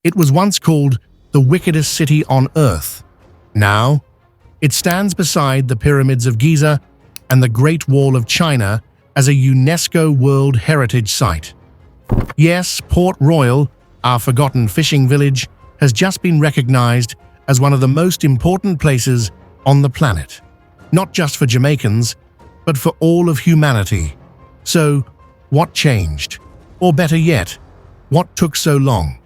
It was once called the wickedest city on earth. Now, it stands beside the pyramids of Giza and the Great Wall of China as a UNESCO World Heritage Site. Yes, Port Royal, our forgotten fishing village, has just been recognized as one of the most important places on the planet. Not just for Jamaicans, but for all of humanity. So, what changed? Or better yet, what took so long?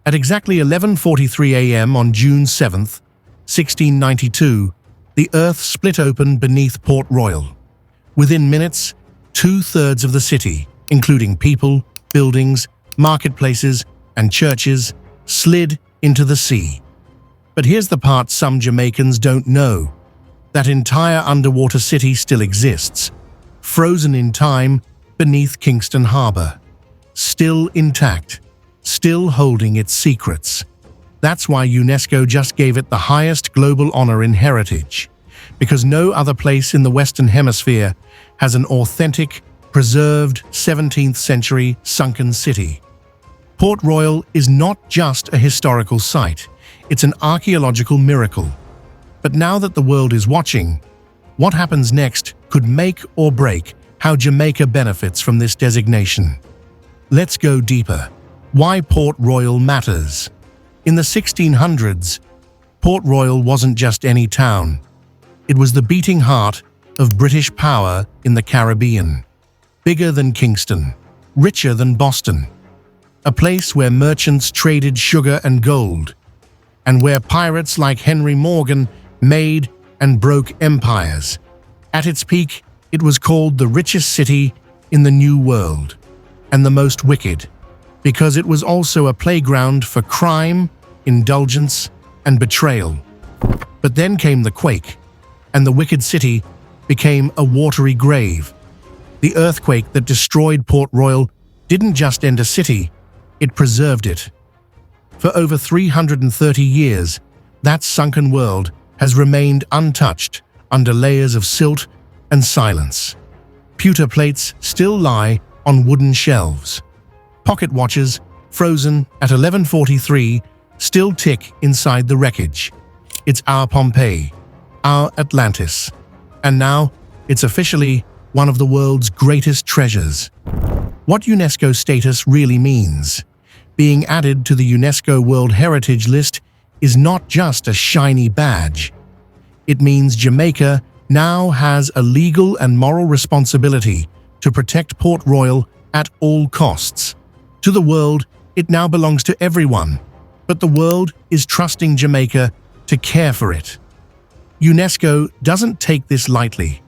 At exactly 11:43 a.m. on June 7th, 1692, the earth split open beneath Port Royal. Within minutes, 2/3 of the city, including people, buildings, marketplaces, and churches, slid into the sea. But here's the part some Jamaicans don't know. That entire underwater city still exists, frozen in time beneath Kingston Harbour. Still intact, still holding its secrets. That's why UNESCO just gave it the highest global honor in heritage, because no other place in the Western Hemisphere has an authentic, preserved 17th century sunken city. Port Royal is not just a historical site, it's an archaeological miracle. But now that the world is watching, what happens next could make or break how Jamaica benefits from this designation. Let's go deeper. Why Port Royal matters. In the 1600s, Port Royal wasn't just any town. It was the beating heart of British power in the Caribbean. Bigger than Kingston, richer than Boston. A place where merchants traded sugar and gold, and where pirates like Henry Morgan made and broke empires. At its peak, it was called the richest city in the New World, and the most wicked, because it was also a playground for crime, indulgence, and betrayal. But then came the quake, and the wicked city became a watery grave. The earthquake that destroyed Port Royal didn't just end a city, it preserved it. For over 330 years, that sunken world has remained untouched under layers of silt and silence. Pewter plates still lie on wooden shelves. Pocket watches, frozen at 11:43, still tick inside the wreckage. It's our Pompeii, our Atlantis. And now, it's officially one of the world's greatest treasures. What UNESCO status really means. Being added to the UNESCO World Heritage list is not just a shiny badge. It means Jamaica now has a legal and moral responsibility to protect Port Royal at all costs. To the world, it now belongs to everyone, but the world is trusting Jamaica to care for it. UNESCO doesn't take this lightly.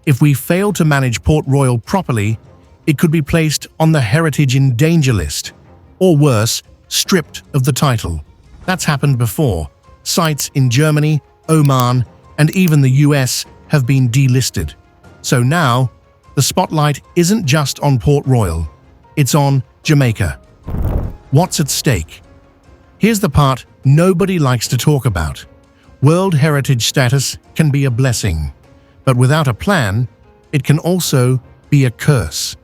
If we fail to manage Port Royal properly, it could be placed on the Heritage in Danger list, or worse, stripped of the title. That's happened before. Sites in Germany, Oman, and even the US have been delisted. So now, the spotlight isn't just on Port Royal, it's on Jamaica. What's at stake? Here's the part nobody likes to talk about. World Heritage status can be a blessing, but without a plan, it can also be a curse.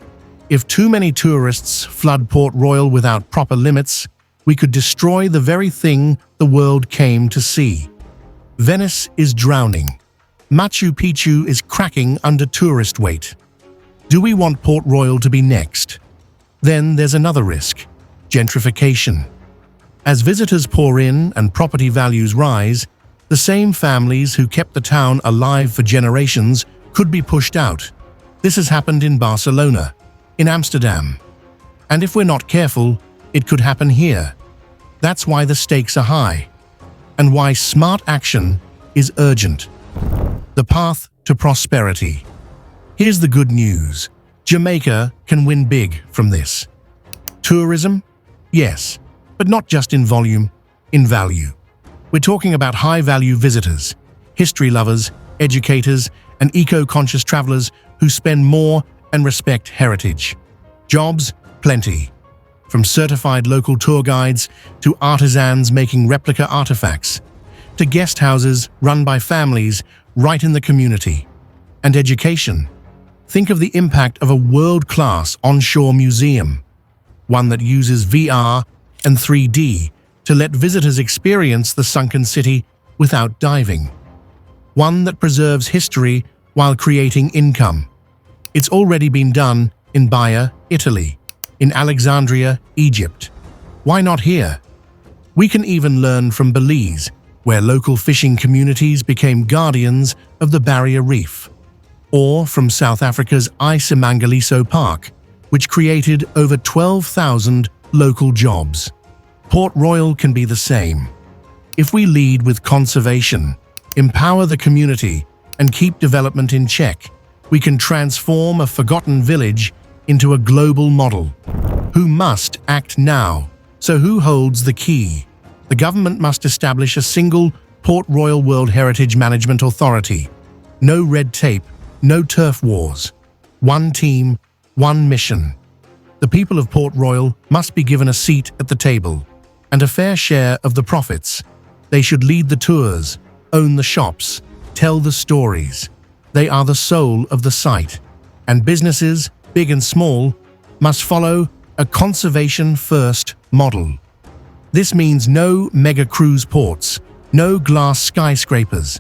If too many tourists flood Port Royal without proper limits, we could destroy the very thing the world came to see. Venice is drowning. Machu Picchu is cracking under tourist weight. Do we want Port Royal to be next? Then there's another risk: gentrification. As visitors pour in and property values rise, the same families who kept the town alive for generations could be pushed out. This has happened in Barcelona, in Amsterdam. And if we're not careful, it could happen here. That's why the stakes are high, and why smart action is urgent. The path to prosperity. Here's the good news. Jamaica can win big from this. Tourism? Yes, but not just in volume, in value. We're talking about high-value visitors, history lovers, educators, and eco-conscious travelers who spend more and respect heritage. Jobs? Plenty. From certified local tour guides to artisans making replica artifacts, to guest houses run by families right in the community. And education. Think of the impact of a world-class onshore museum, one that uses VR and 3D to let visitors experience the sunken city without diving. One that preserves history while creating income. It's already been done in Baia, Italy, in Alexandria, Egypt. Why not here? We can even learn from Belize, where local fishing communities became guardians of the barrier reef, or from South Africa's Isimangaliso Park, which created over 12,000 local jobs. Port Royal can be the same. If we lead with conservation, empower the community, and keep development in check, we can transform a forgotten village into a global model. Who must act now? So who holds the key? The government must establish a single Port Royal World Heritage Management Authority. No red tape, no turf wars. One team, one mission. The people of Port Royal must be given a seat at the table and a fair share of the profits. They should lead the tours, own the shops, tell the stories. They are the soul of the site, and businesses, big and small, must follow a conservation-first model. This means no mega cruise ports, no glass skyscrapers,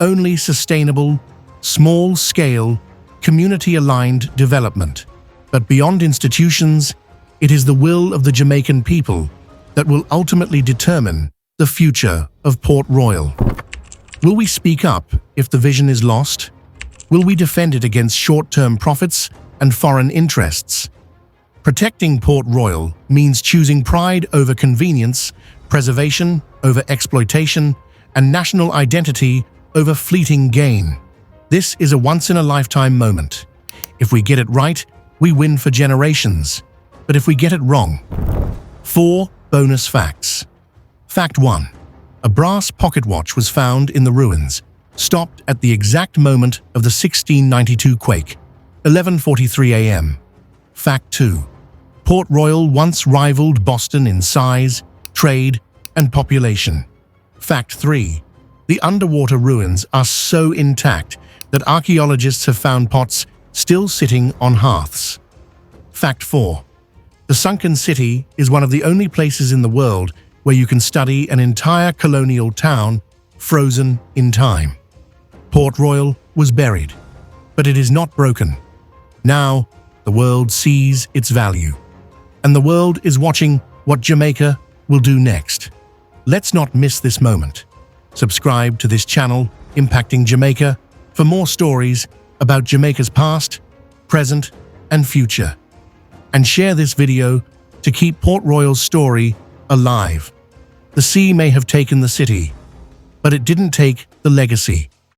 only sustainable, small-scale, community-aligned development. But beyond institutions, it is the will of the Jamaican people that will ultimately determine the future of Port Royal. Will we speak up if the vision is lost? Will we defend it against short-term profits and foreign interests? Protecting Port Royal means choosing pride over convenience, preservation over exploitation, and national identity over fleeting gain. This is a once-in-a-lifetime moment. If we get it right, we win for generations. But if we get it wrong? 4 bonus facts. Fact 1. A brass pocket watch was found in the ruins, stopped at the exact moment of the 1692 quake, 11:43 a.m. Fact 2. Port Royal once rivaled Boston in size, trade, and population. Fact 3. The underwater ruins are so intact that archaeologists have found pots still sitting on hearths. Fact 4. The sunken city is one of the only places in the world where you can study an entire colonial town frozen in time. Port Royal was buried, but it is not broken. Now, the world sees its value, and the world is watching what Jamaica will do next. Let's not miss this moment. Subscribe to this channel, Impacting Jamaica, for more stories about Jamaica's past, present, and future. And share this video to keep Port Royal's story alive. The sea may have taken the city, but it didn't take the legacy.